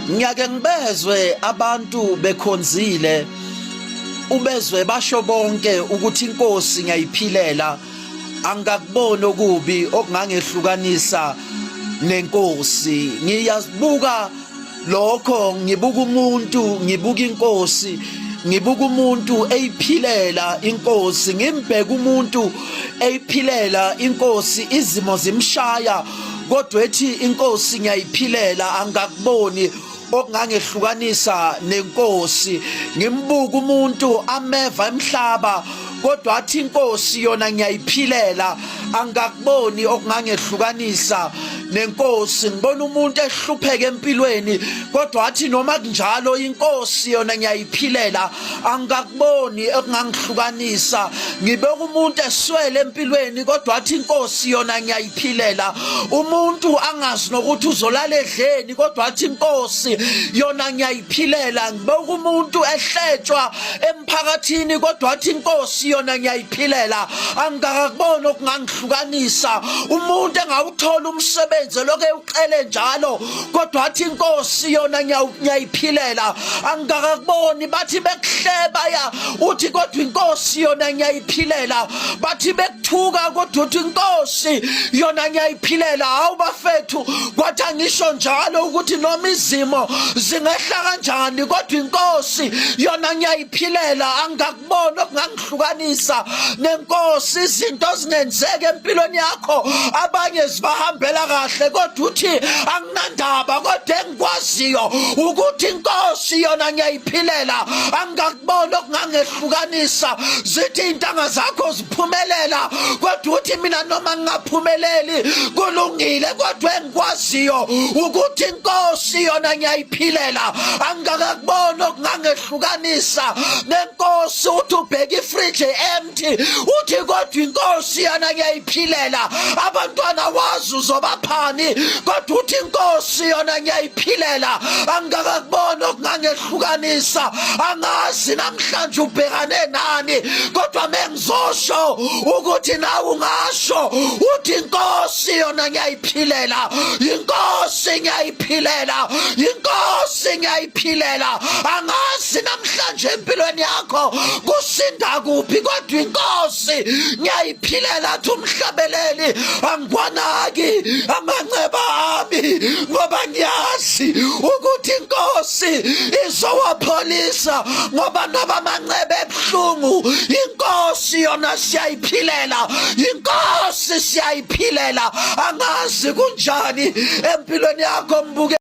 Ngiyake ngibezwe abantu bekhonzile ubezwe basho bonke ukuthi inkosi ngiyayiphilela, angakubona okubi okungangehlukanisa nenkosi. Ngiyazibuka lokho, ngibuka umuntu, ngibuka inkosi, ngibuka umuntu eyiphilela inkosi, ngimbheka umuntu eyiphilela inkosi, izimo zimshaya kodwa ethi inkosi ngiyayiphilela, angakuboni okungangehlukanisa nenkosi. Ngimbuka umuntu ameva emhlaba kodwa athi inkosi yona ngiyayiphilela, angakuboni okungangehlukanisa nenkosi. Ngibona umuntu ehlupheka empilweni kodwa athi noma kunjalo inkosi yona ngiyayiphilela, angakuboni okungangihlukanisa. Ngibeka umuntu eswele empilweni kodwa athi inkosi yona ngiyayiphilela. Umuntu angazi nokuthi uzolala edleni kodwa athi inkosi yona ngiyayiphilela. Ngibeka umuntu ehletshwa emphakathini kodwa athi inkosi yona ngiyayiphilela, angakuboni okungangihlukanisa. Umuntu engawuthola umsebenzi lokho ewuqele njalo kodwa athi inkosi yona ngiyayiphilela, angakuboni. Bathi bekuhleba ya uthi kodwa inkosi yona ngiyayiphilela, bathi bekuthuka kodwa uthi inkosi yona ngiyayiphilela. Hawu bafethu, kwathi angisho njalo ukuthi noma izimo zingehla kanjani kodwa inkosi yona ngiyayiphilela, angakuboni okungangihlukanisa nenkosi. Izinto zingenzeka empilweni yakho, abanye zibahambela kahle kodwa uthi anginandaba, kodwa engikwaziyo ukuthi inkosi yona ngiyayiphilela, angakuboni okungangehlukanisa. Zithi intanga zakho ziphumelela kodwa uthi mina noma ngingaphumeleli kulungile, kodwa engikwaziyo ukuthi inkosi yona ngiyayiphilela, angakuboni okungangehlukanisa nenkosi. Uthi ubheka ifriji empty uthi kodwa inkosi yona ngiyayiphilela. Abantwana wazi uzobaphani kodwa uthi inkosi yona ngiyayiphilela, angakuboni okungangehlukanisa. Angazi namhlanje ubhekane nani kodwa mengizosho ukuthi nawe ungasho uthi inkosi yona ngiyayiphilela, inkosi ngiyayiphilela, inkosi ngiyayiphilela. Angazi namhlanje empilweni yakho kusinda kuphi kodwa inkosi ngiyayiphilela. Athi umhlabeleli angikwanaki amanceba ami ngoba ngiyazi ukuthi inkosi izowapholisa, ngoba noba amanceba ebuhlungu inkosi yona siyayiphilela, inkosi siyayiphilela. Angazi kunjani empilweni yakho mbuke